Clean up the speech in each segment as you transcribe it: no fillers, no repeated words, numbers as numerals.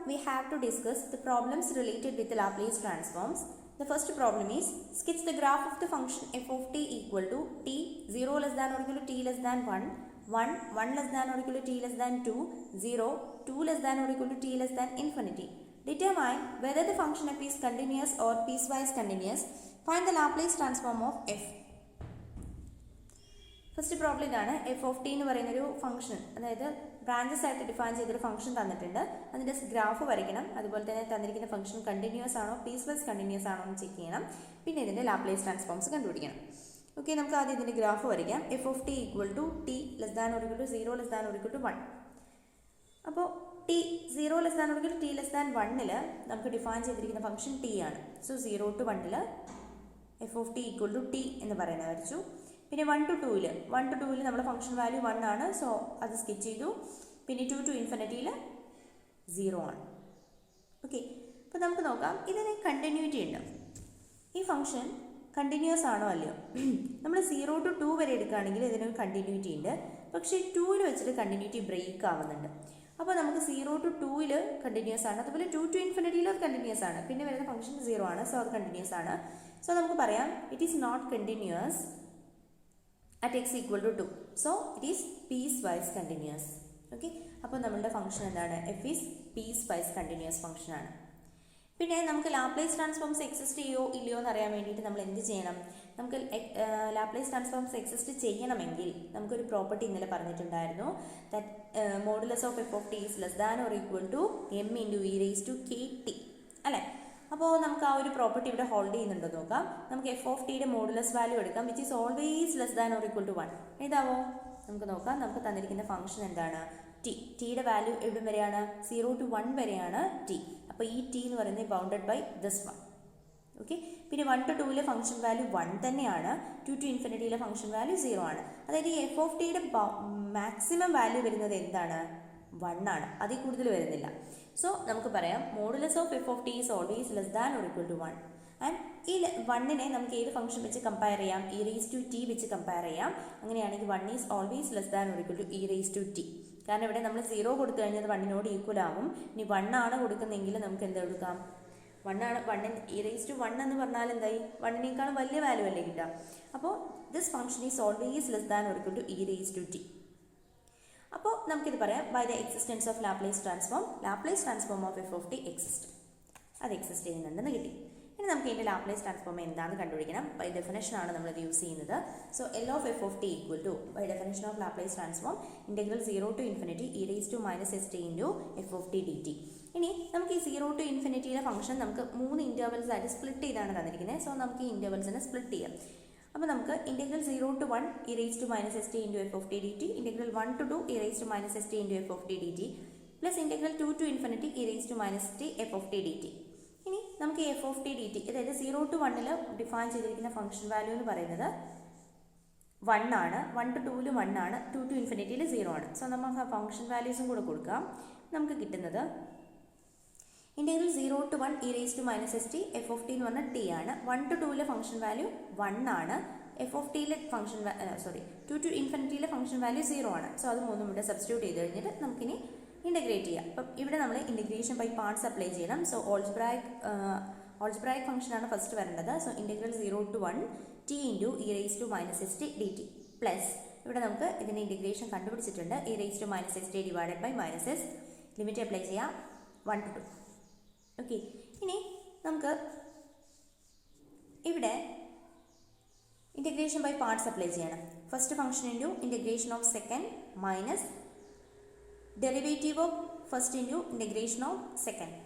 we have to discuss the problems related with the Laplace transforms. The first problem is sketch the graph of the function f of t equal to t 0 less than or equal to t less than 1, 1 less than or equal to t less than 2, 0, 2 less than or equal to t less than infinity. Determine whether the function f is continuous or piecewise continuous. Find the Laplace transform of f. First problem ഇതാണ്. F of T എന്ന് പറയുന്നൊരു function, അതായത് branches ആയിട്ട് define ചെയ്തൊരു function തന്നിട്ടുണ്ട്. അതിൻ്റെ graph വരയ്ക്കണം. അതുപോലെ തന്നെ തന്നിരിക്കുന്ന ഫംഗ്ഷൻ കണ്ടിന്യൂസ് ആണോ പീസ്വൈസ് കണ്ടിന്യൂസ് ആണോ എന്ന് ചെക്ക് ചെയ്യണം. പിന്നെ ഇതിൻ്റെ ലാപ്ലേസ് ട്രാൻസ്ഫോംസ് കണ്ടുപിടിക്കണം. ഓക്കെ, നമുക്ക് ആദ്യം ഇതിൻ്റെ ഗ്രാഫ് വരയ്ക്കാം. F of T equal to T less than or equal to 0 less than or equal to 1. അപ്പോൾ T 0 less than or equal to T less than 1ൽ നമുക്ക് ഡിഫൈൻ ചെയ്തിരിക്കുന്ന ഫംഗ്ഷൻ ടി ആണ്. സോ 0 to 1ൽ F of T equal to T എന്ന് പറയുന്നത് വരച്ചു. പിന്നെ 1 to 2ൽ നമ്മുടെ ഫംഗ്ഷൻ വാല്യൂ 1 ആണ്. സോ അത് സ്കെച്ച് ചെയ്തു. പിന്നെ 2 to ഇൻഫിനിറ്റിയിൽ 0 ആണ്. ഓക്കെ, അപ്പോൾ നമുക്ക് നോക്കാം ഇതിന് കണ്ടിന്യൂറ്റി ഉണ്ട്. ഈ ഫംഗ്ഷൻ കണ്ടിന്യൂസ് ആണോ അല്ലയോ? നമ്മൾ 0 to 2 വരെ എടുക്കുകയാണെങ്കിൽ ഇതിനൊരു കണ്ടിന്യൂറ്റി ഉണ്ട്. പക്ഷേ 2ൽ വെച്ചിട്ട് കണ്ടിന്യൂറ്റി ബ്രേക്ക് ആവുന്നുണ്ട്. അപ്പോൾ നമുക്ക് 0 to 2ൽ കണ്ടിന്യൂസ് ആണ്. അതുപോലെ 2 to ഇൻഫിനിറ്റിയിൽ അത് കണ്ടിന്യൂസ് ആണ്. പിന്നെ വരുന്ന ഫംഗ്ഷൻ 0 ആണ്. സോ അത് കണ്ടിന്യൂസ് ആണ്. സോ നമുക്ക് പറയാം it is not continuous at x equal to 2. So it is piecewise continuous. Okay, അപ്പോൾ നമ്മളുടെ ഫംഗ്ഷൻ എന്താണ്? f is piecewise continuous function ആണ്. പിന്നെ നമുക്ക് ലാപ്ലേസ് ട്രാൻസ്ഫോംസ് എക്സിസ്റ്റ് ചെയ്യോ ഇല്ലയോ എന്ന് അറിയാൻ വേണ്ടിയിട്ട് നമ്മൾ എന്ത് ചെയ്യണം? നമുക്ക് ലാപ്ലേസ് ട്രാൻസ്ഫോംസ് എക്സിസ്റ്റ് ചെയ്യണമെങ്കിൽ നമുക്കൊരു പ്രോപ്പർട്ടി ഇന്നലെ പറഞ്ഞിട്ടുണ്ടായിരുന്നു. That modulus of F of T is less than or equal to M into E raise to K T അല്ലേ? അപ്പോൾ നമുക്ക് ആ ഒരു പ്രോപ്പർട്ടി ഇവിടെ ഹോൾഡ് ചെയ്യുന്നുണ്ടോ നോക്കാം. നമുക്ക് എഫ് ഓഫ് ടിയുടെ മോഡുലസ് വാല്യൂ എടുക്കാം, which is always less than or equal to 1. ഇതാവോ? നമുക്ക് നോക്കാം. നമുക്ക് തന്നിരിക്കുന്ന ഫംഗ്ഷൻ എന്താണ്? ടി. ടിയുടെ വാല്യൂ എവിടെ വരെയാണ്? 0 to 1 വരെയാണ് ടി. അപ്പോൾ ഈ ടി എന്ന് പറയുന്നത് ബൗണ്ടഡ് ബൈ ദിസ് 1. ഓക്കെ, പിന്നെ 1 to 2ലെ ഫംഗ്ഷൻ വാല്യൂ 1 തന്നെയാണ്. 2 to ഇൻഫിനിറ്റിയിലെ ഫംഗ്ഷൻ വാല്യൂ 0 ആണ്. അതായത് ഈ എഫ് ഓഫ് ടിയുടെ മാക്സിമം വാല്യൂ വരുന്നത് എന്താണ്? 1 ആണ്. അതിൽ കൂടുതൽ വരുന്നില്ല. സോ നമുക്ക് പറയാം modulus of F of T is always less than or equal to 1. And ഈ 1നെ നമുക്ക് ഏത് ഫംഗ്ഷൻ വെച്ച് കമ്പയർ ചെയ്യാം? ഇ റേസ് ടു ടി വെച്ച് കമ്പയർ ചെയ്യാം. അങ്ങനെയാണെങ്കിൽ 1 is always less than or equal to E raise to T. കാരണം ഇവിടെ നമ്മൾ 0 കൊടുത്തു കഴിഞ്ഞാൽ 1നോട് ഈക്വൽ ആവും. ഇനി 1 ആണ് കൊടുക്കുന്നതെങ്കിൽ നമുക്ക് എന്ത് കൊടുക്കാം? 1 ഇ റേസ് ടു 1 എന്ന് പറഞ്ഞാൽ എന്തായി? 1നേക്കാളും വലിയ വാല്യൂ അല്ലേ കിട്ടുക. അപ്പോൾ this function is always less than or equal to E raise to T. അപ്പോൾ നമുക്കിത് പറയാം by the existence of Laplace transform of F of T exist. അത് എക്സിസ്റ്റ് ചെയ്യുന്നുണ്ടെന്ന് കിട്ടി. ഇനി നമുക്ക് ഇതിൻ്റെ ലാപ്ലേസ് ട്രാൻസ്ഫോം എന്താണെന്ന് കണ്ടുപിടിക്കണം. ബൈ ഡെഫിനേഷനാണ് നമ്മളിത് യൂസ് ചെയ്യുന്നത്. So L of F of T equal to by definition of Laplace transform integral 0 to infinity E raise to minus S T into F of T D T. ഇനി നമുക്ക് ഈ 0 to ഇൻഫിനിറ്റിയിലെ function നമുക്ക് 3 intervals ആയിട്ട് split ചെയ്താണ് തന്നിരിക്കുന്നത്. So നമുക്ക് ഈ ഇൻ്റർവൽസിനെ സ്പ്ലിറ്റ് ചെയ്യാം. അപ്പോൾ നമുക്ക് integral 0 to 1 E raise to minus S T into F of T D T, integral 1 to 2 E raise to minus S T into F of T D T, plus integral 2 to infinity E raise to minus T F of T D T. ഇനി നമുക്ക് F of T D T, അതായത് 0 to 1ൽ define ചെയ്തിരിക്കുന്ന function value എന്ന് പറയുന്നത് 1 ആണ്. 1 to 2ൽ 1 ആണ്. 2 to ഇൻഫിനിറ്റിയിൽ 0 ആണ്. സോ നമുക്ക് ആ ഫംഗ്ഷൻ വാല്യൂസും കൂടെ കൊടുക്കാം. നമുക്ക് കിട്ടുന്നത് integral 0 to 1 E raise to minus S T F of T എന്ന് പറഞ്ഞാൽ ടി ആണ്. 1 to 2ലെ ഫംഗ്ഷൻ വാല്യൂ 1 ആണ്. എഫ് ഓഫ് ടിയിലെ ഫംഗ്ഷൻ 2 to ഇൻഫിനിറ്റിയിലെ ഫംഗ്ഷൻ വാല്യൂ 0 ആണ്. സോ അത് മൂന്നും ഇവിടെ സബ്സ്റ്റിറ്റ്യൂട്ട് ചെയ്ത് കഴിഞ്ഞിട്ട് നമുക്കിനി ഇൻ്റഗ്രേറ്റ് ചെയ്യാം. അപ്പം ഇവിടെ നമ്മൾ ഇൻ്റഗ്രേഷൻ ബൈ പാർട്സ് അപ്ലൈ ചെയ്യണം. സോ ഓൾജിബ്രായിക് ഫംഗ്ഷനാണ് ഫസ്റ്റ് വരേണ്ടത്. So integral 0 to 1 t into E raise to minus S t D T, plus ഇവിടെ നമുക്ക് ഇതിൻ്റെ ഇൻ്റഗ്രേഷൻ കണ്ടുപിടിച്ചിട്ടുണ്ട്. E raise to minus S T divided by minus s. Limit apply ചെയ്യാം 1 to 2. Okay, ഇനി നമുക്ക് ഇവിടെ ഇൻ്റഗ്രേഷൻ ബൈ പാർട്സ് അപ്ലൈ ചെയ്യണം. First function into integration of second minus derivative of first into integration of second,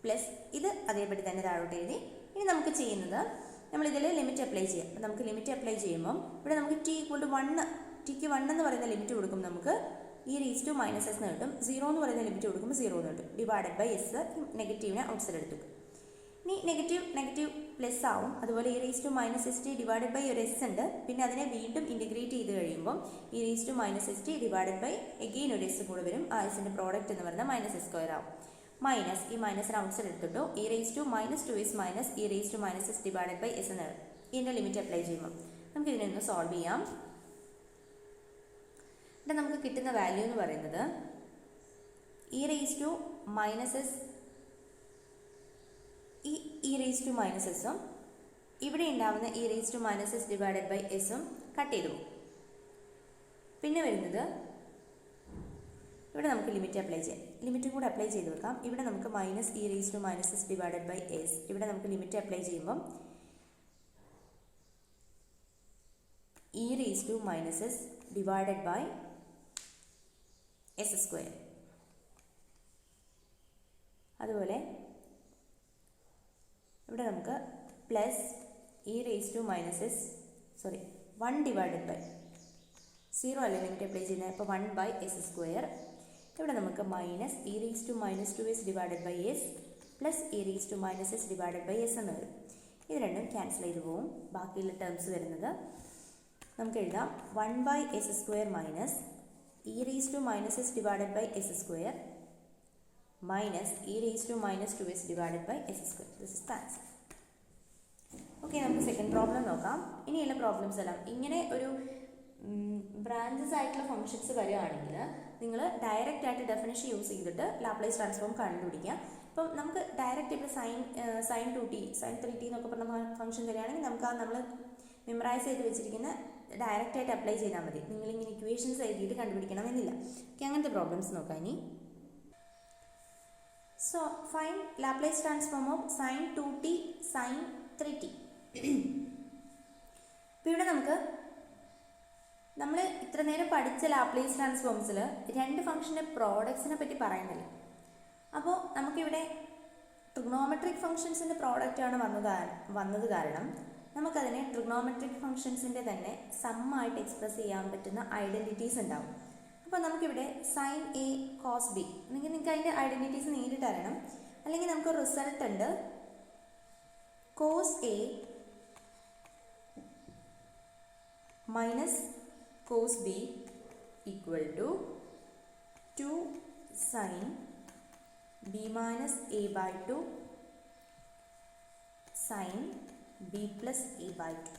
plus ഇത് അതേപടി തന്നെ താഴോട്ട് എഴുതി. ഇനി നമുക്ക് ചെയ്യുന്നത് നമ്മളിതിൽ ലിമിറ്റ് അപ്ലൈ ചെയ്യാം. അപ്പോൾ നമുക്ക് ലിമിറ്റ് അപ്ലൈ ചെയ്യുമ്പം ഇവിടെ നമുക്ക് ടി ഈക്വൽ ടു 1, ടിക്ക് 1 എന്ന് പറയുന്ന ലിമിറ്റ് കൊടുക്കും. നമുക്ക് ഈ റേസ് ടു മൈനസ് എസ് എന്ന് കിട്ടും. 0 എന്ന് പറയുന്ന ലിമിറ്റ് കൊടുക്കുമ്പോൾ 0 എന്ന് കിട്ടും. ഡിവൈഡഡ് ബൈ എസ്, നെഗറ്റീവിനെ ഔട്ട്സൈഡ് എടുത്തു. ഇനി നെഗറ്റീവ് പ്ലസ് ആവും. അതുപോലെ E raise to minus S T divided by ഒരു എസ് ഉണ്ട്. പിന്നെ അതിനെ വീണ്ടും ഇൻറ്റഗ്രേറ്റ് ചെയ്ത് കഴിയുമ്പോൾ E raise to minus S T divided by again ഒരു എസ് കൂടെ വരും. ആ എസിൻ്റെ പ്രോഡക്റ്റ് എന്ന് പറയുന്നത് മൈനസ് എസ് സ്ക്വയർ ആവും. മൈനസ് ഈ മൈനസിന് ഔട്ട്സൈഡ് എടുത്തിട്ടു E raise to minus 2 S minus E raise to minus S divided by S എന്ന് വരും. ഇതിൻ്റെ ലിമിറ്റ് അപ്ലൈ ചെയ്യുമ്പോൾ നമുക്ക് ഇതിനൊന്ന് സോൾവ് ചെയ്യാം. ഇവിടെ നമുക്ക് കിട്ടുന്ന വാല്യൂ എന്ന് പറയുന്നത് E raise to minus S ഈ ഇ റേസ് ടു മൈനസ് എസും ഇവിടെ ഉണ്ടാവുന്ന E raise to minus S divided by എസും കട്ട് ചെയ്തു പോകും. പിന്നെ വരുന്നത് ഇവിടെ നമുക്ക് ലിമിറ്റ് അപ്ലൈ ചെയ്യാം. ലിമിറ്റും കൂടെ അപ്ലൈ ചെയ്ത് വെക്കാം. ഇവിടെ നമുക്ക് minus E raise to minus S divided by S, ഇവിടെ നമുക്ക് ലിമിറ്റ് അപ്ലൈ ചെയ്യുമ്പം E raise to minus S divided by S square. അതുപോലെ ഇവിടെ നമുക്ക് plus E raise to minus S 1 divided by 0 അല്ല ലിമിറ്റ് അപ്ലൈ ചെയ്യുന്നത്, അപ്പോൾ 1 ബൈ എസ് സ്ക്വയർ. ഇവിടെ നമുക്ക് minus E raise to minus 2 S divided by S plus E raise to minus S divided by S എന്ന് വരും. ഇത് രണ്ടും cancel ചെയ്ത് പോവും. ബാക്കിയുള്ള ടേംസ് വരുന്നത് നമുക്ക് എഴുതാം 1 by S square minus E raise to minus S divided by S square minus E raise to minus 2 S divided by S square. This is the answer. Okay, നമുക്ക് സെക്കൻഡ് പ്രോബ്ലം നോക്കാം. ഇനിയുള്ള problems എല്ലാം ഇങ്ങനെ ഒരു branches ആയിട്ടുള്ള functions വരികയാണെങ്കിൽ നിങ്ങൾ direct ആയിട്ട് ഡെഫിനിഷൻ യൂസ് ചെയ്തിട്ട് ലാപ്ലേസ് ട്രാൻസ്ഫോം കണ്ടുപിടിക്കുക. ഇപ്പം നമുക്ക് ഡയറക്റ്റ് ഇപ്പോൾ സൈൻ 2t സൈൻ 3t എന്നൊക്കെ പറഞ്ഞ ഫംഗ്ഷൻ തരികയാണെങ്കിൽ നമുക്ക് ആ നമ്മൾ മെമ്മറൈസ് ചെയ്ത് വെച്ചിരിക്കുന്ന ഡയറക്റ്റ് ആയിട്ട് അപ്ലൈ ചെയ്താൽ മതി. നിങ്ങളിങ്ങനെ ഇക്വേഷൻസ് എഴുതിയിട്ട് കണ്ടുപിടിക്കണം എന്നില്ല. ഓക്കെ, അങ്ങനത്തെ പ്രോബ്ലംസ് നോക്കാം ഇനി. So find Laplace transform of sine 2t sine 3t. ഇപ്പോൾ ഇവിടെ നമ്മൾ ഇത്ര നേരം പഠിച്ച ലാപ്ലേസ് ട്രാൻസ്ഫോംസിൽ രണ്ട് ഫംഗ്ഷൻ്റെ പ്രോഡക്ട്സിനെ പറ്റി പറയുന്നില്ല. അപ്പോൾ നമുക്കിവിടെ ട്രിഗ്നോമെട്രിക് ഫംഗ്ഷൻസിൻ്റെ പ്രോഡക്റ്റാണ് വന്നത് കാരണം നമുക്കതിനെ ട്രിഗ്നോമെട്രിക് ഫംഗ്ഷൻസിൻ്റെ തന്നെ സമ്മായിട്ട് എക്സ്പ്രസ് ചെയ്യാൻ പറ്റുന്ന ഐഡൻറ്റിറ്റീസ് ഉണ്ടാവും. അപ്പോൾ നമുക്കിവിടെ സൈൻ എ കോസ് ബി നിങ്ങൾക്ക് അതിൻ്റെ ഐഡൻറ്റിറ്റീസ് നേരിട്ട് അറിയണം. അല്ലെങ്കിൽ നമുക്ക് റിസൾട്ട് ഉണ്ട് cos A minus cos b equal to 2 sin b minus a by 2 sin b plus a by 2.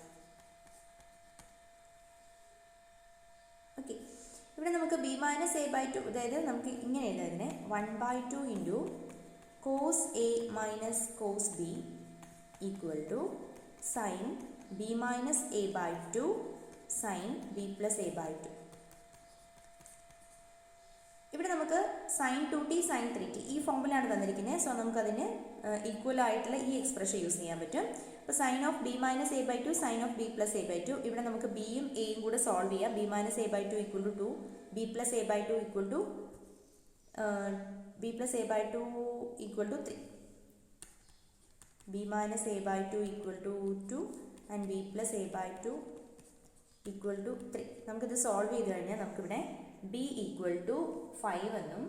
Okay, ഇവിടെ നമുക്ക് b minus a by 2, അതായത് നമുക്ക് ഇങ്ങനെ എഴുതാതിനെ 1 by 2 into cos a minus cos b equal to sin b minus a by 2 sin b plus a by 2. ഇവിടെ നമുക്ക് sin 2t sin 3t ഈ ഫോമിലാണ് തന്നിരിക്കുന്നത്. സോ നമുക്കതിന് ഈക്വൽ ആയിട്ടുള്ള ഈ എക്സ്പ്രഷൻ യൂസ് ചെയ്യാൻ പറ്റും. അപ്പോൾ sine of B minus A by 2 sine of B plus A by 2. ഇവിടെ നമുക്ക് ബിയും എയും കൂടെ സോൾവ് ചെയ്യാം. B minus A by 2 equal to 2, B plus A by 2 equal to B plus A by 2 equal to 3. B minus A by 2 equal to 2 and B plus A by 2 equal to 3. നമുക്കിത് solve ചെയ്ത് കഴിഞ്ഞാൽ നമുക്കിവിടെ B equal to 5 എന്നും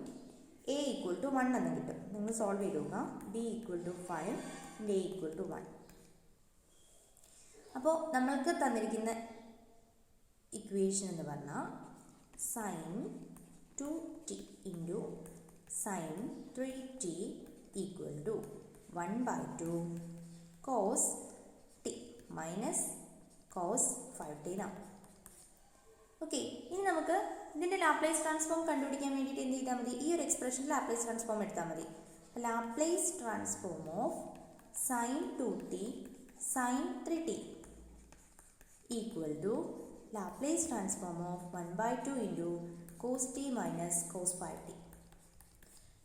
A equal to 1 എന്നും കിട്ടും. നിങ്ങൾ solve ചെയ്ത് നോക്കാം. B equal to 5 A equal to 1. അപ്പോൾ നമ്മൾക്ക് തന്നിരിക്കുന്ന ഇക്വേഷൻ എന്ന് പറഞ്ഞാൽ sine 2t into sine 3t equal to 1 by 2 cos t minus cos 5t എന്നാണ്. ഓക്കെ, ഇനി നമുക്ക് ഇതിൻ്റെ ലാപ്ലേസ് ട്രാൻസ്ഫോം കണ്ടുപിടിക്കാൻ വേണ്ടിയിട്ട് എന്ത് ചെയ്താൽ മതി? ഈ ഒരു എക്സ്പ്രഷനിൽ ലാപ്ലേസ് ട്രാൻസ്ഫോം എടുത്താൽ മതി. Laplace transform of sine 2t sine 3t equal to Laplace transform of 1 by 2 into cos t minus cos 5t.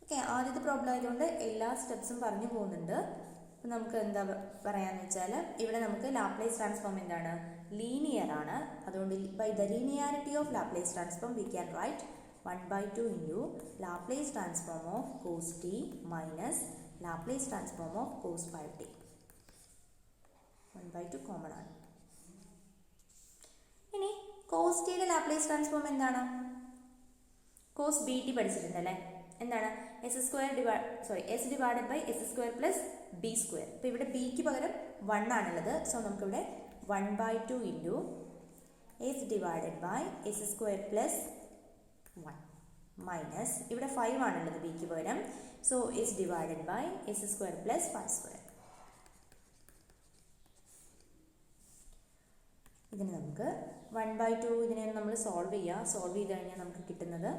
Okay, ആദ്യത്തെ പ്രോബ്ലം ആയതുകൊണ്ട് എല്ലാ സ്റ്റെപ്സും പറഞ്ഞു പോകുന്നുണ്ട്. അപ്പോൾ നമുക്ക് എന്താ പറയാന്ന് വെച്ചാൽ ഇവിടെ നമുക്ക് ലാപ്ലേസ് ട്രാൻസ്ഫോം എന്താണ്? ലീനിയർ ആണ്. അതുകൊണ്ട് by the linearity of Laplace transform we can write 1 by 2 into Laplace transform of cos t minus Laplace transform of cos 5t. 1 by 2 common ആണ്. ഇനി കോസ് ടിയുടെ ലാപ്ലേസ് ട്രാൻസ്ഫോം എന്താണ്? കോസ് ബി ടി പഠിച്ചിട്ടുണ്ടല്ലേ? എന്താണ്? S divided by S square plus B square. അപ്പോൾ ഇവിടെ ബിക്ക് പകരം 1 ആണുള്ളത്. സോ നമുക്കിവിടെ 1 by 2 into S divided by S square plus 1 minus ഇവിടെ 5 ആണുള്ളത് ബിക്ക് പകരം. So S divided by S square plus 1 square. ഇതിന് നമുക്ക് 1 by 2 ഇതിനെ നമ്മൾ സോൾവ് ചെയ്യുക. സോൾവ് ചെയ്ത് കഴിഞ്ഞാൽ നമുക്ക് കിട്ടുന്നത്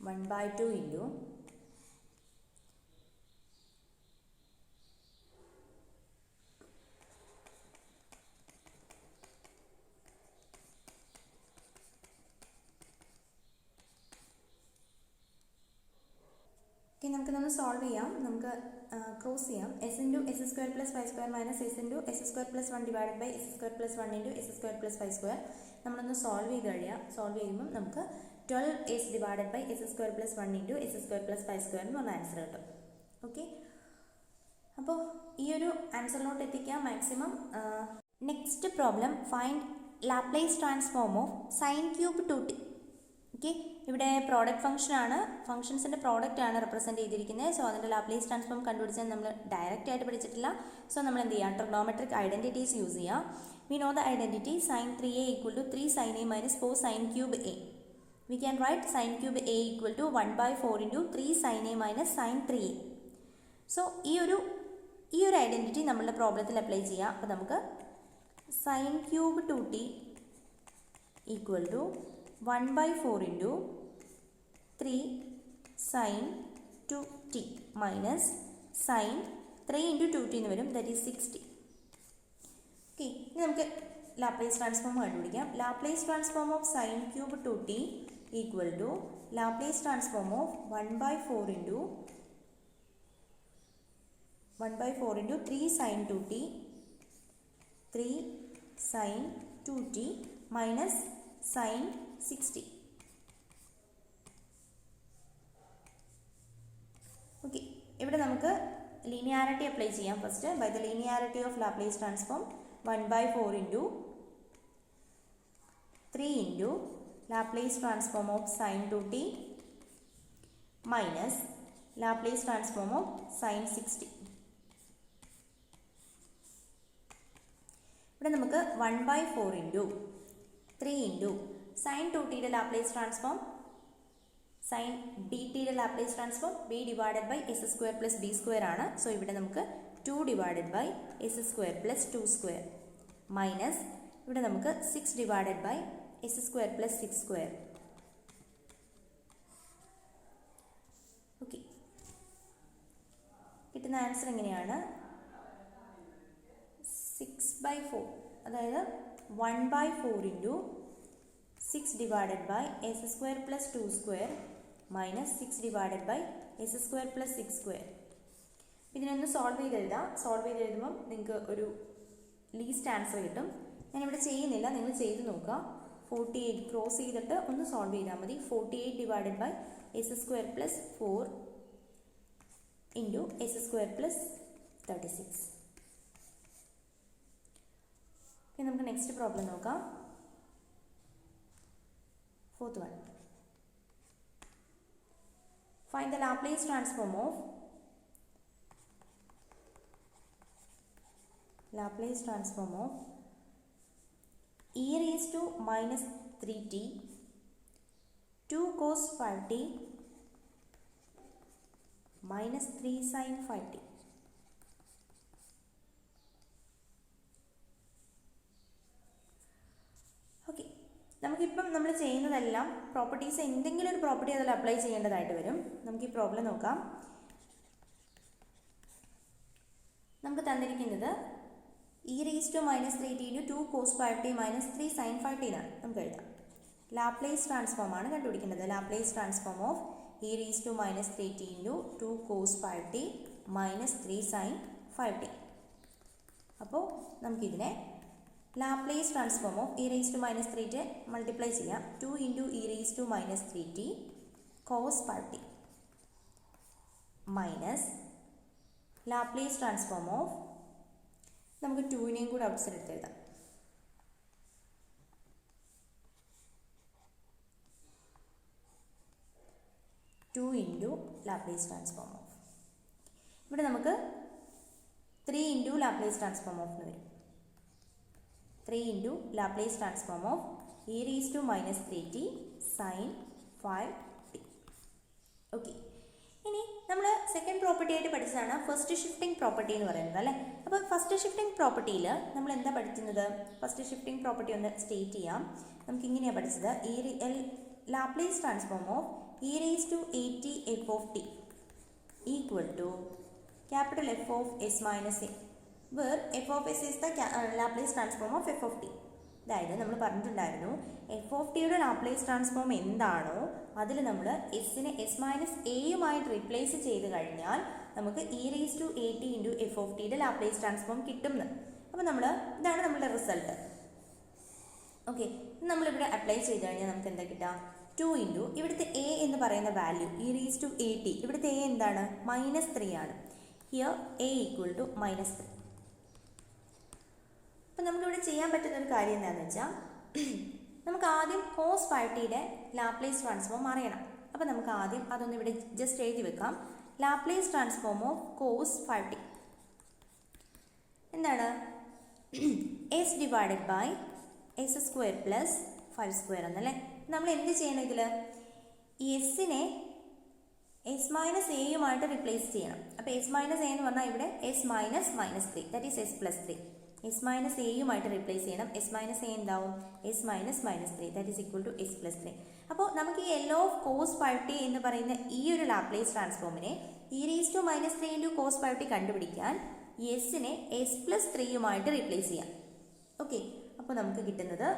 1 by 2 ഇൻറ്റു ഓക്കെ, നമുക്കിതൊന്ന് സോൾവ് ചെയ്യാം. നമുക്ക് ക്രോസ് ചെയ്യാം. S into s square plus five square minus s into s square plus one divided by S square plus one into s square plus five square. നമ്മളൊന്ന് solve ചെയ്ത് കഴിയാം. Solve ചെയ്യുമ്പം നമുക്ക് 12 divided by S square plus one into s square plus five square എന്ന് പറഞ്ഞ answer കിട്ടും. Okay, അപ്പോൾ ഈ ഒരു ആൻസറിലോട്ട് എത്തിക്കാം maximum. Next problem, find Laplace transform of sine cube 2t. Okay, ഇവിടെ പ്രോഡക്റ്റ് ഫംഗ്ഷനാണ്, ഫംഗ്ഷൻസിൻ്റെ പ്രോഡക്റ്റ് ആണ് റെപ്രസെൻറ്റ് ചെയ്തിരിക്കുന്നത്. സോ അതിൻ്റെ ലാപ്ലേസ് ട്രാൻസ്ഫോം കണ്ടുപിടിച്ചാൽ നമ്മൾ ഡയറക്റ്റ് ആയിട്ട് പഠിച്ചിട്ടില്ല. സോ നമ്മൾ എന്ത് ചെയ്യുക, ട്രിഗണോമെട്രിക് ഐഡൻറ്റിറ്റീസ് യൂസ് ചെയ്യുക. We know the identity sin 3a equal to 3 sin a minus 4 sin cube a. We can write sin cube a equal to 1/4 into 3 sin a minus sin 3a. So ഈ ഒരു identity നമ്മളുടെ പ്രോബ്ലത്തിൽ apply ചെയ്യാം. അപ്പോൾ നമുക്ക് sin cube 2t equal to 1/4 into 3 sin 2t minus sin 3 into 2t എന്ന് വരും, that is 60. Okay, ഇനി നമുക്ക് ലാപ്ലേസ് ട്രാൻസ്ഫോം കണ്ടുപിടിക്കാം. Laplace transform of sine cube 2t equal to Laplace transform of 1/4 into 3 sin 2t 3 sin 2t minus sin 60. Okay, ഇവിടെ നമുക്ക് linearity apply ചെയ്യാം. First by the linearity of Laplace transform 1/4 into 3 into Laplace transform of sin 2t minus Laplace transform of sin 60. ഇവിടെ നമുക്ക് 1/4 into 3 into sin 2tയുടെ Laplace transform sin dt Laplace transform b divided by S square plus B square ആണ്. So ഇവിടെ നമുക്ക് 2 divided by S square plus 2 square minus ഇവിടെ നമുക്ക് 6 divided by S square plus 6 square. Okay, കിട്ടുന്ന answer എങ്ങനെയാണ്, 6/4, അതായത് 1/4 into 6 divided by S square plus 2 square minus 6 divided by S square plus 6 square. ഇതിനൊന്ന് solve ചെയ്ത് എഴുതാം. സോൾവ് ചെയ്ത് എഴുതുമ്പം നിങ്ങൾക്ക് ഒരു ലീസ്റ്റ് ആൻസർ കിട്ടും. ഞാനിവിടെ ചെയ്യുന്നില്ല, നിങ്ങൾ ചെയ്ത് നോക്കുക. 48 ക്രോസ് ചെയ്തിട്ട് ഒന്ന് സോൾവ് ചെയ്താൽ മതി. 48 divided by S square plus 4 into s square plus 36. Okay, നമുക്ക് നെക്സ്റ്റ് പ്രോബ്ലം നോക്കാം. 4th one. Find the Laplace transform of e raised to minus 3t 2 cos 5t minus 3 sin 5t. Okay, നമുക്കിപ്പം നമ്മൾ ചെയ്യുന്നതെല്ലാം properties, എന്തെങ്കിലും ഒരു property അതിൽ apply ചെയ്യേണ്ടതായിട്ട് വരും. നമുക്ക് ഈ പ്രോബ്ലം നോക്കാം. നമുക്ക് തന്നിരിക്കുന്നത് e raise to minus 3t into 2 cos 5t minus 3 sin 5t എന്നാണ്. നമുക്ക് എഴുതാം. ലാപ്ലേസ് ട്രാൻസ്ഫോം ആണ് കണ്ടുപിടിക്കേണ്ടത്. Laplace transform of e raise to minus 3t into 2 cos 5t minus 3 sin 5t. അപ്പോൾ നമുക്കിതിനെ Laplace transform of e raise to minus 3t multiply ചെയ്യാം. 2 into e raise to minus 3t cos 5t minus Laplace transform of, നമുക്ക് 2നെയും കൂടെ out side എടുത്ത് എഴുതാം. 2 into Laplace transform of, ഇവിടെ നമുക്ക് 3 into ലാപ്ലേസ് ട്രാൻസ്ഫോം ഓഫ് എന്ന് വരും. 3 into Laplace transform of e raise to minus 3t sin 5t. Okay, ഇനി നമ്മൾ സെക്കൻഡ് പ്രോപ്പർട്ടി ആയിട്ട് പഠിച്ചതാണ് ഫസ്റ്റ് ഷിഫ്റ്റിംഗ് പ്രോപ്പർട്ടി എന്ന് പറയുന്നത് അല്ലേ. അപ്പോൾ ഫസ്റ്റ് ഷിഫ്റ്റിംഗ് പ്രോപ്പർട്ടിയിൽ നമ്മൾ എന്താ പഠിക്കുന്നത്, ഫസ്റ്റ് ഷിഫ്റ്റിംഗ് പ്രോപ്പർട്ടി ഒന്ന് സ്റ്റേറ്റ് ചെയ്യാം. നമുക്ക് ഇങ്ങനെയാണ് പഠിച്ചത്. Laplace transform of e raise to 8t f of t equal to capital F of s minus a, where f of s is the Laplace transform of f of t. അതായത് നമ്മൾ പറഞ്ഞിട്ടുണ്ടായിരുന്നു F of ടിയുടെ Laplace transform എന്താണോ അതിൽ നമ്മൾ എസിനെ S minus എയുമായിട്ട് replace ചെയ്ത് കഴിഞ്ഞാൽ നമുക്ക് e raise to a t into F of ടിയുടെ ലാപ്ലേസ് ട്രാൻസ്ഫോം കിട്ടുമെന്ന്. അപ്പോൾ ഇതാണ് നമ്മളുടെ റിസൾട്ട്. ഓക്കെ, നമ്മളിവിടെ അപ്ലൈ ചെയ്ത് കഴിഞ്ഞാൽ നമുക്ക് എന്താ കിട്ടുക? 2 ഇൻറ്റു ഇവിടുത്തെ എ എന്ന് പറയുന്ന value e raise to a t, ഇവിടുത്തെ എ എന്താണ്? -3 ആണ്. Here a equal to -3. അപ്പം നമുക്കിവിടെ ചെയ്യാൻ പറ്റുന്ന ഒരു കാര്യം എന്താണെന്ന് വെച്ചാൽ നമുക്ക് ആദ്യം cos 5tയുടെ ലാപ്ലേസ് ട്രാൻസ്ഫോം അറിയണം. അപ്പം നമുക്ക് ആദ്യം അതൊന്ന് ഇവിടെ ജസ്റ്റ് എഴുതി വെക്കാം. Laplace transform of cos 5t എന്താണ്? S divided by S square plus 5 square എന്നല്ലേ. നമ്മൾ എന്ത് ചെയ്യണം? ഇതിൽ ഈ എസിനെ എസ് മൈനസ് എയുമായിട്ട് റിപ്ലേസ് ചെയ്യണം. അപ്പോൾ എസ് മൈനസ് എ എന്ന് പറഞ്ഞാൽ ഇവിടെ S minus -3, that is S plus 3. S minus എയുമായിട്ട് റിപ്ലേസ് ചെയ്യണം. എസ് മൈനസ് എ എന്താവും? S minus -3, that is equal to S plus 3. അപ്പോൾ നമുക്ക് ഈ എൽ ഓഫ് cos 5t എന്ന് പറയുന്ന ഈ ഒരു ലാപ്ലേസ് ട്രാൻസ്ഫോമിനെ E raise to -3 into cos 5t കണ്ടുപിടിക്കാൻ എസിനെ എസ് പ്ലസ് 3യുമായിട്ട് റീപ്ലേസ് ചെയ്യാം. ഓക്കെ, അപ്പോൾ നമുക്ക് കിട്ടുന്നത്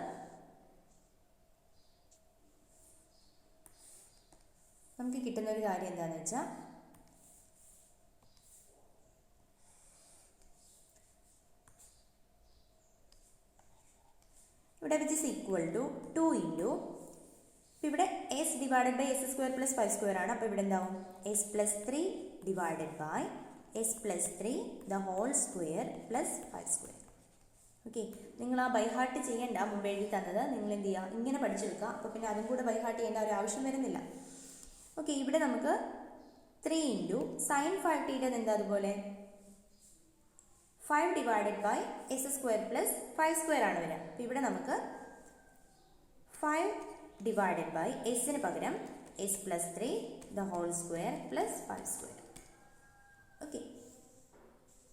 ഒരു കാര്യം എന്താണെന്ന് വെച്ചാൽ ഇവിടെ which is equal to 2 into ഇവിടെ S divided by S square plus 5 square ആണ്. അപ്പോൾ ഇവിടെ എന്താവും? S plus 3 divided by S plus 3 the whole square plus 5 square. Okay, നിങ്ങൾ ആ ബൈ ഹാർട്ട് ചെയ്യേണ്ട, മുമ്പ് എഴുതി തന്നത് നിങ്ങൾ എന്ത് ചെയ്യുക? ഇങ്ങനെ പഠിച്ചെടുക്കുക. അപ്പോൾ പിന്നെ അതും കൂടെ ബൈ ഹാർട്ട് ചെയ്യേണ്ട ഒരു ആവശ്യം വരുന്നില്ല. ഓക്കെ, ഇവിടെ നമുക്ക് 3 ഇൻറ്റു സൈൻ 5tയുടെ എന്താ അതുപോലെ 5 divided by S square plus 5 square ആണ് വരിക. അപ്പോൾ ഇവിടെ നമുക്ക് 5 ഡിവൈഡഡ് ബൈ എസിന് പകരം s plus 3 the whole square plus 5 square. Okay,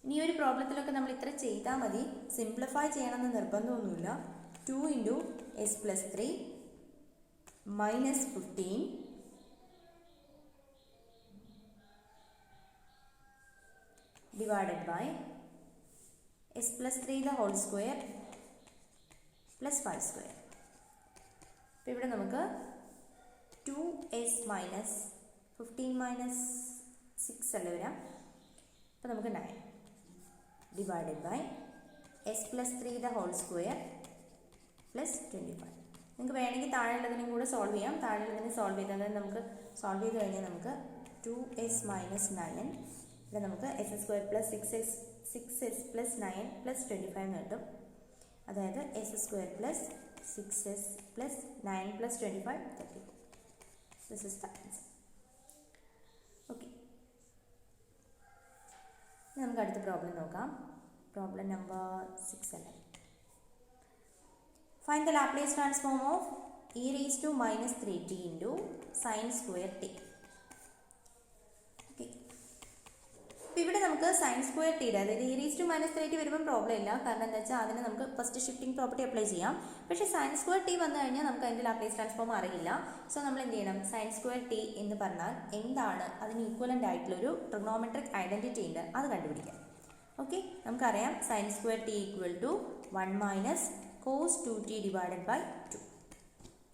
ഇനി ഒരു പ്രോബ്ലത്തിലൊക്കെ നമ്മൾ ഇത്ര ചെയ്താൽ മതി, സിംപ്ലിഫൈ ചെയ്യണമെന്ന് നിർബന്ധമൊന്നുമില്ല. 2 into S plus 3 minus 15 divided by s plus 3 the whole square plus 5 square. അപ്പോൾ ഇവിടെ നമുക്ക് 2s minus 15 minus 6 അല്ലേ വരാം. അപ്പോൾ നമുക്ക് 9 divided by s plus 3 the whole square plus 25. നിങ്ങൾക്ക് വേണമെങ്കിൽ താഴെയുള്ളതിനും കൂടെ സോൾവ് ചെയ്യാം. താഴെയുള്ളതിന് സോൾവ് ചെയ്താൽ നമുക്ക് സോൾവ് ചെയ്ത് കഴിഞ്ഞാൽ നമുക്ക് 2s minus 9 ഇവിടെ നമുക്ക് s square plus 6s plus 9 plus 25 എന്ന് കിട്ടും. അതായത് s square plus 6s plus 9 plus 25 30. This is the answer. Okay, നമുക്ക് അടുത്ത പ്രോബ്ലം നോക്കാം. പ്രോബ്ലം നമ്പർ 6 അല്ലേ. Find the Laplace transform of e raise to -3t into sine square t. ഇവിടെ നമുക്ക് sine square ടിയുടെ അതായത് ഇ റേസ് ടു -3t വരുമ്പോൾ problem ഇല്ല. കാരണം എന്താ വെച്ചാൽ അതിന് നമുക്ക് ഫസ്റ്റ് ഷിഫ്റ്റിംഗ് പ്രോപ്പർട്ടി അപ്ലൈ ചെയ്യാം. പക്ഷേ സൈൻ സ്ക്വയർ ടി വന്നു കഴിഞ്ഞാൽ നമുക്ക് അതിൻ്റെ ലാപ്ലേസ് ട്രാൻസ്ഫോം അറിയില്ല. സോ നമ്മൾ എന്ത് ചെയ്യണം? സൈൻ സ്ക്വയർ ടി എന്ന് പറഞ്ഞാൽ എന്താണ്, അതിന് ഈക്വലൻ്റ് ആയിട്ടുള്ളൊരു ട്രിഗ്നോമെട്രിക് ഐഡൻറ്റിറ്റി ഉണ്ട്, അത് കണ്ടുപിടിക്കാം. ഓക്കെ, നമുക്കറിയാം sine square t equal to 1 minus cos 2t divided by 2.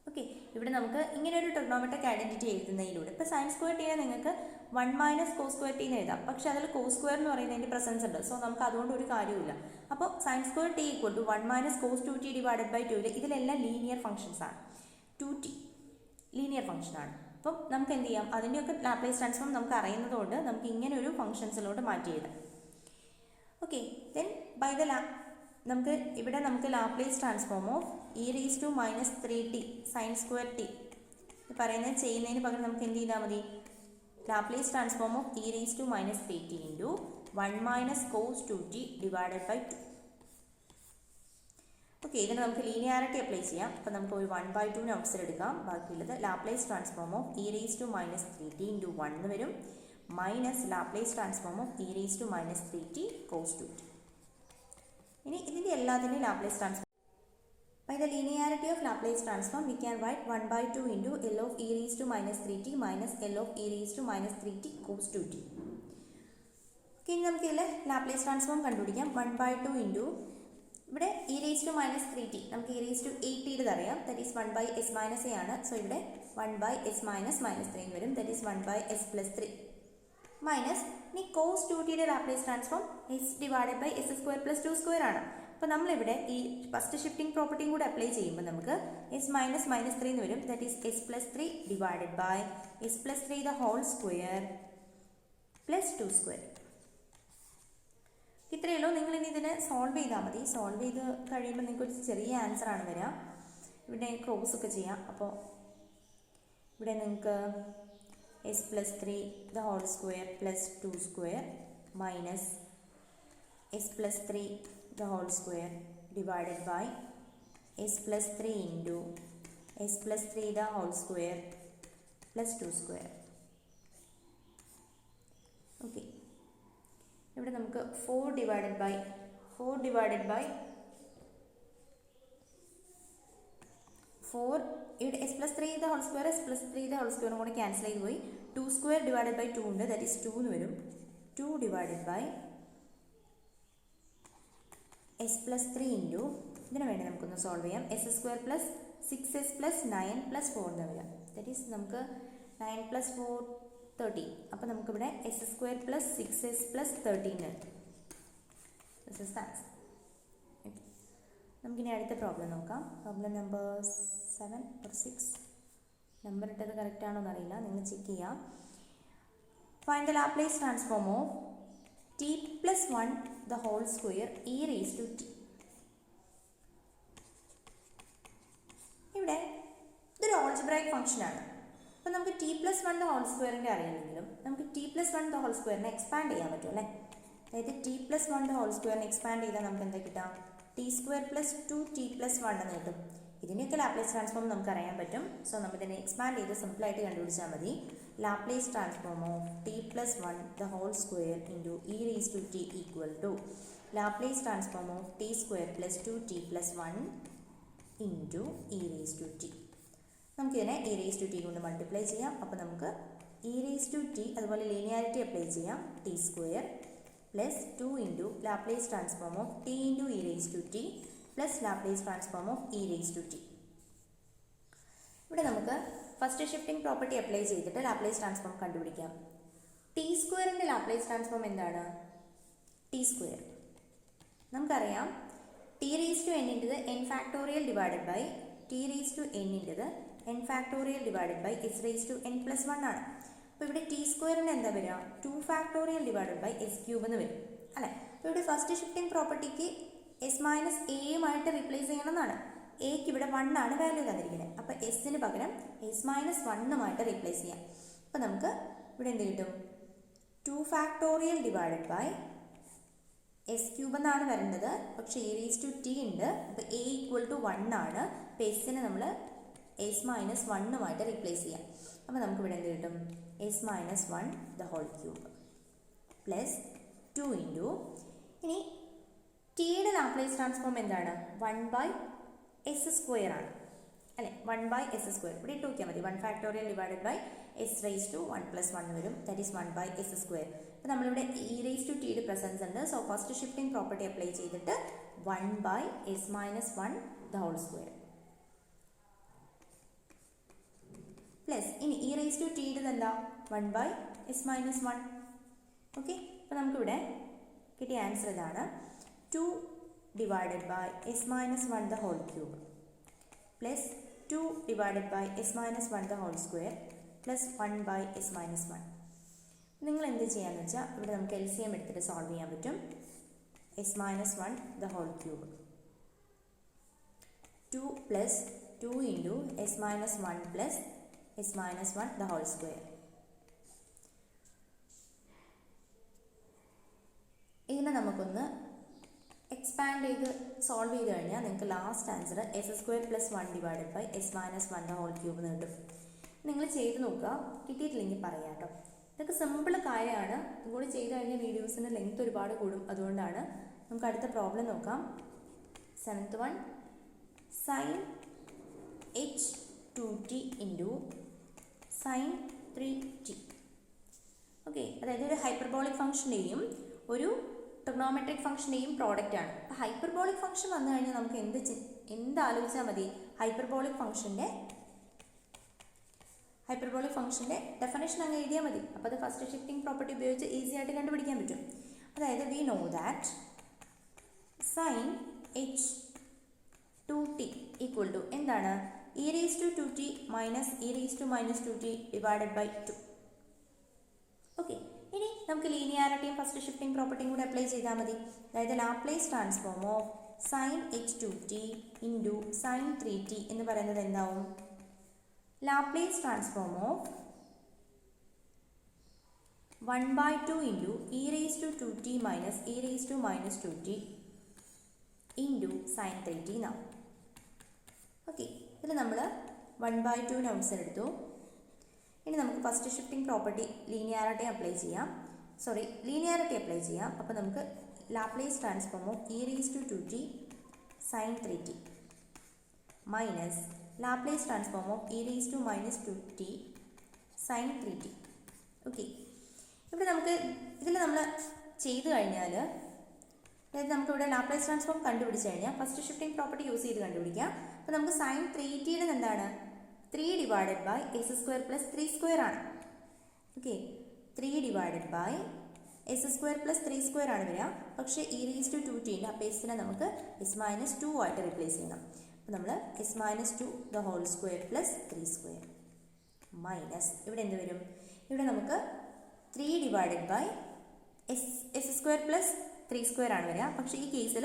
Okay, ഇവിടെ നമുക്ക് ഇങ്ങനെ ഒരു ട്രിഗ്നോമെട്രിക് ഐഡൻറ്റിറ്റി എഴുതുന്നതിലൂടെ ഇപ്പോൾ സൈൻ സ്ക്വയർ ടീനെ നിങ്ങൾക്ക് 1 മൈനസ് കോസ് സ്ക്വയർ ടി എന്ന് എഴുതാം. പക്ഷേ അതിൽ കോസ് സ്ക്വയർ എന്ന് പറയുന്നതിൻ്റെ പ്രസൻസ് ഉണ്ട്. സോ നമുക്ക് അതുകൊണ്ട് ഒരു കാര്യമില്ല. അപ്പോൾ sine square t equal to 1 minus cos 2t divided by 2 ഇതിലെല്ലാം ലീനിയർ ഫംഗ്ഷൻസ് ആണ്. 2t ലീനിയർ ഫംഗ്ഷൻ ആണ്. അപ്പം നമുക്ക് എന്ത് ചെയ്യാം? അതിൻ്റെയൊക്കെ ലാപ്ലേസ് ട്രാൻസ്ഫോം നമുക്ക് അറിയുന്നതുകൊണ്ട് നമുക്ക് ഇങ്ങനെ ഒരു ഫംഗ്ഷൻസിലോട്ട് മാറ്റി എഴുതാം. ഓക്കെ, ദെൻ ബൈ ദ നമുക്ക് Laplace transform of e raise to -3t sine square t പറയുന്നത് ചെയ്യുന്നതിന് പകരം നമുക്ക് എന്ത് ചെയ്താൽ മതി? Laplace transform of e raise to -3t into 1 minus cos 2t divided by 2. Okay, ഇതിന് നമുക്ക് ലീനിയാരിറ്റി അപ്ലൈ ചെയ്യാം. അപ്പോൾ നമുക്ക് ഒരു 1/2 ഔട്ട്സൈഡ് എടുക്കാം. ബാക്കിയുള്ളത് Laplace transform of e raise to -3t into 1 എന്ന് വരും, minus Laplace transform of e raise to -3t cos 2t. ഇനി ഇതിൻ്റെ എല്ലാത്തിൻ്റെയും Laplace transform by the linearity of Laplace transform we can write 1/2 into L of e raised to -3t minus L of e raised to -3t cos 2t. Okay, ഇനി നമുക്ക് ഇതിലെ Laplace transform കണ്ടുപിടിക്കാം. 1/2 into ഇവിടെ e raised to minus 3t നമുക്ക് e raised to 8t അറിയാം, that is 1 by s minus a ആണ്. So ഇവിടെ 1 by s minus minus 3 എന്ന് വരും, that is 1 by s plus 3 minus ഇനി cos 2tയുടെ Laplace transform s divided by s square plus 2 square ആണ്. അപ്പോൾ നമ്മളിവിടെ ഈ ഫസ്റ്റ് ഷിഫ്റ്റിംഗ് പ്രോപ്പർട്ടിയും കൂടെ അപ്ലൈ ചെയ്യുമ്പോൾ നമുക്ക് s മൈനസ് മൈനസ് 3 എന്ന് വരും, that is s plus 3 divided by s plus 3 the whole square plus 2 square. ഇത്രയേ ഉള്ളൂ. നിങ്ങൾ ഇനി ഇതിനെ സോൾവ് ചെയ്താൽ മതി. സോൾവ് ചെയ്ത് കഴിയുമ്പോൾ നിങ്ങൾക്ക് ഒരു ചെറിയ ആൻസർ ആണ് വരിക. ഇവിടെ ക്രോസ് ഒക്കെ ചെയ്യാം. അപ്പോൾ ഇവിടെ നിങ്ങൾക്ക് s plus 3 the whole square plus 2 square minus s plus 3 the whole square divided by s plus 3 into s plus 3 the whole square plus 2 square. Okay, ഇവിടെ നമുക്ക് 4 ഡിവൈഡഡ് ബൈ ഇവിടെ s plus 3 the whole square s plus 3 the whole സ്ക്വയറും കൂടെ cancel ചെയ്ത് പോയി. 2 square divided by 2 ഉണ്ട്, that is 2 എന്ന് വരും. 2 divided by s plus 3 into ഇതിന് വേണ്ടി നമുക്കൊന്ന് സോൾവ് ചെയ്യാം. s square plus 6s plus 9 plus 4 എന്ന് വരിക, ദാറ്റ് ഈസ് നമുക്ക് 9 പ്ലസ് 4 13. അപ്പോൾ നമുക്കിവിടെ s square plus 6s plus 13 ഉണ്ട്. This is the answer. നമുക്കിനി അടുത്ത പ്രോബ്ലം നോക്കാം. Problem number 7 or 6. നമ്പർ ഇട്ടത് കറക്റ്റ് ആണോ എന്നറിയില്ല, നിങ്ങൾ ചെക്ക് ചെയ്യാം. Find the Laplace transform of t plus 1 the whole square e raised to t. ഇവിടെ ഇതൊരു ഓൾജിബ്രൈക് ഫംഗ്ഷനാണ്. അപ്പോൾ നമുക്ക് ടി പ്ലസ് 1 ദ ഹോൾ സ്ക്വയറിൻ്റെ അറിയില്ലെങ്കിലും നമുക്ക് ടി പ്ലസ് 1 ദ ഹോൾ സ്ക്വയറിനെ എക്സ്പാൻഡ് ചെയ്യാൻ പറ്റും അല്ലേ. അതായത് ടി പ്ലസ് 1 ദ ഹോൾ സ്ക്വയറിനെ എക്സ്പാൻഡ് ചെയ്താൽ നമുക്ക് എന്താ കിട്ടാം? T square plus 2t plus 1 എന്ന് കിട്ടും. ഇതിൻ്റെയൊക്കെ ലാപ്ലേസ് ട്രാൻസ്ഫോം നമുക്ക് അറിയാൻ പറ്റും. സോ നമുക്ക് ഇതിനെ എക്സ്പാൻഡ് ചെയ്ത് സിമ്പിളായിട്ട് കണ്ടുപിടിച്ചാൽ മതി. Laplace transform of t plus 1 the whole square into E raise to t equal to Laplace transform of t square plus 2t plus 1 into E raise to t. നമുക്കിതിനെ ഇ റേസ് ടു ടി കൊണ്ട് multiply ചെയ്യാം. അപ്പോൾ നമുക്ക് e raise to t അതുപോലെ linearity apply ചെയ്യാം. T square plus 2 into Laplace transform of t into E raise to t plus Laplace transform of e raise to T. ഇവിടെ നമുക്ക് first shifting property apply ചെയ്തിട്ട് Laplace transform കണ്ടുപിടിക്കാം. T സ്ക്വയറിൻ്റെ Laplace transform എന്താണ്? T square നമുക്കറിയാം T raise to N ഇൻറ്റത് N factorial divided by T raise to N ഇൻറ്റത് N factorial divided by S raise to N plus 1 ആണ്. അപ്പോൾ ഇവിടെ ടി സ്ക്വയറിന് എന്താ വരിക? 2 factorial divided by S cube എന്ന് വരും അല്ലേ. അപ്പോൾ ഇവിടെ ഫസ്റ്റ് ഷിഫ്റ്റിംഗ് പ്രോപ്പർട്ടിക്ക് എസ് മൈനസ് എയുമായിട്ട് റീപ്ലേസ് ചെയ്യണമെന്നാണ്. എക്ക് ഇവിടെ 1 ആണ് വാല്യൂ തന്നിരിക്കുന്നത്. അപ്പോൾ എസിന് പകരം എസ് മൈനസ് 1 റീപ്ലേസ് ചെയ്യാം. അപ്പോൾ നമുക്ക് ഇവിടെ എന്ത് കിട്ടും? 2 factorial divided by S cube എന്നാണ് വരുന്നത്. പക്ഷേ എ റേസ് ടു ടി ഉണ്ട്. അപ്പോൾ എ ഈക്വൽ ടു 1 ആണ്. അപ്പോൾ എസിന് നമ്മൾ എസ് മൈനസ് 1 റീപ്ലേസ് ചെയ്യാം. അപ്പോൾ നമുക്ക് ഇവിടെ എന്ത് കിട്ടും? S minus 1 the whole cube plus 2 into ഇനി ടിയുടെ ലാപ്ലേസ് ട്രാൻസ്ഫോം എന്താണ്? 1 ബൈ എസ് സ്ക്വയർ ആണ് അല്ലേ. 1 ബൈ എസ് സ്ക്വയർ ഇവിടെ ഇട്ട് നോക്കിയാൽ മതി. 1 factorial divided by S raise to 1 plus 1 വരും, that is 1 by S square. അപ്പോൾ നമ്മളിവിടെ ഇ റേസ് ടു ടിയുടെ പ്രസൻസ് ഉണ്ട്. So first shifting property apply ചെയ്തിട്ട് 1 by s minus 1 the whole square plus ഇനി ഇ റേസ് ടു ടിയുടെ എന്താ? 1 by s minus 1. Okay, അപ്പോൾ നമുക്കിവിടെ കിട്ടിയ ആൻസർ ഇതാണ്. 2 divided by s minus 1 the whole cube plus 2 divided by s minus 1 the whole square plus 1 by s minus 1. നിങ്ങൾ എന്ത് ചെയ്യാന്ന് വെച്ചാൽ ഇവിടെ നമുക്ക് എൽ സി എം എടുത്തിട്ട് സോൾവ് ചെയ്യാൻ പറ്റും. S minus 1 the whole cube 2 plus 2 into s minus 1 plus s minus 1 the whole square. ഇതിനെ നമുക്കൊന്ന് എക്സ്പാൻഡ് ചെയ്ത് സോൾവ് ചെയ്ത് കഴിഞ്ഞാൽ നിങ്ങൾക്ക് last answer s square plus 1 divided by s minus 1 the whole cube എന്ന് കിട്ടും. നിങ്ങൾ ചെയ്ത് നോക്കുക, കിട്ടിയിട്ടില്ലെങ്കിൽ പറയാം കേട്ടോ. ഇതൊക്കെ സിമ്പിൾ കാര്യമാണ്. ഇതുകൂടി ചെയ്ത് കഴിഞ്ഞാൽ വീഡിയോസിൻ്റെ ലെങ്ത് ഒരുപാട് കൂടും. അതുകൊണ്ടാണ്. നമുക്ക് അടുത്ത പ്രോബ്ലം നോക്കാം. 7th one sin h 2t into sin 3t. Okay, അതായത് ഒരു ഹൈപ്പർബോളിക് ഫംഗ്ഷൻ്റെയും ഒരു ട്രിഗണോമെട്രിക് ഫംഗ്ഷൻ്റെയും പ്രോഡക്റ്റ് ആണ്. അപ്പോൾ ഹൈപ്പർബോളിക് ഫംഗ്ഷൻ വന്നു കഴിഞ്ഞാൽ നമുക്ക് എന്ത് ആലോചിച്ചാൽ മതി? ഹൈപ്പർബോളിക് ഫംഗ്ഷൻ്റെ ഡെഫിനേഷൻ അങ്ങ് എഴുതിയാൽ മതി. അപ്പോൾ അത് ഫസ്റ്റ് ഷിഫ്റ്റിംഗ് പ്രോപ്പർട്ടി ഉപയോഗിച്ച് ഈസി ആയിട്ട് കണ്ടുപിടിക്കാൻ പറ്റും. അതായത് we know that sine h 2t equal to എന്താണ്? e raised to 2t minus e raised to minus 2t divided by 2. Okay, ഇനി നമുക്ക് ലീനിയാരിറ്റിയും ഫസ്റ്റ് ഷിഫ്റ്റിംഗ് പ്രോപ്പർട്ടിയും കൂടെ അപ്ലൈ ചെയ്താൽ മതി. അതായത് Laplace transform of sign h 2t into sine 3t എന്ന് പറയുന്നത് എന്താവും? Laplace transform of 1/2 into e raised to 2t minus e raised to minus 2t into sine 3t എന്നാവും. ഓക്കെ, ഇതിൽ നമ്മൾ 1/2 ഔട്ട്സൈഡ് എടുത്തു. ഇനി നമുക്ക് first shifting property linearity apply ചെയ്യാം. അപ്പോൾ നമുക്ക് Laplace transform of e raised to 2t sine 3t minus Laplace transform of e raised to minus 2t sine 3t. Okay, ഇവിടെ നമുക്ക് ഇതിൽ നമ്മൾ ചെയ്ത് കഴിഞ്ഞാൽ, അതായത് നമുക്കിവിടെ ലാപ്ലേസ് ട്രാൻസ്ഫോം കണ്ടുപിടിച്ച് കഴിഞ്ഞാൽ ഫസ്റ്റ് ഷിഫ്റ്റിംഗ് പ്രോപ്പർട്ടി യൂസ് ചെയ്ത് കണ്ടുപിടിക്കാം. അപ്പോൾ നമുക്ക് സൈൻ 3tയുടെ എന്താണ്? 3 divided by S square plus 3 square ആണ്. Okay, 3 divided by S square plus 3 square ആണ് വരിക. പക്ഷേ e raised to 2t ഉണ്ട്. അപ്പോൾ എസിനെ നമുക്ക് s-2 ആയിട്ട് റീപ്ലേസ് ചെയ്യണം. അപ്പോൾ നമ്മൾ s-2 the whole square plus 3 square minus ഇവിടെ എന്ത് വരും? ഇവിടെ നമുക്ക് 3 divided by S square plus 3 square ആണ് വരിക. പക്ഷേ ഈ കേസിൽ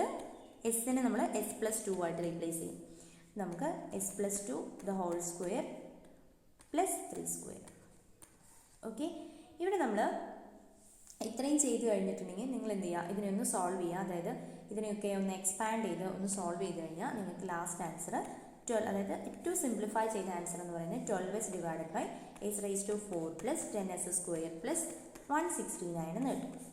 എസിനെ നമ്മൾ s+2 ആയിട്ട് റീപ്ലേസ് ചെയ്യും. നമുക്ക് s+2 the whole square plus 3 square. Okay, ഇവിടെ നമ്മൾ ഇത്രയും ചെയ്ത് കഴിഞ്ഞിട്ടുണ്ടെങ്കിൽ നിങ്ങൾ എന്ത് ചെയ്യുക? ഇതിനെ ഒന്ന് സോൾവ് ചെയ്യുക. അതായത് ഇതിനെയൊക്കെ ഒന്ന് എക്സ്പാൻഡ് ചെയ്ത് ഒന്ന് സോൾവ് ചെയ്ത് കഴിഞ്ഞാൽ നിങ്ങൾക്ക് ലാസ്റ്റ് ആൻസർ 12, അതായത് ഏറ്റവും സിംപ്ലിഫൈ ചെയ്ത ആൻസർ എന്ന് പറയുന്നത് 12s divided by s raised to 4 plus 10s square plus 169 എന്ന് കിട്ടും.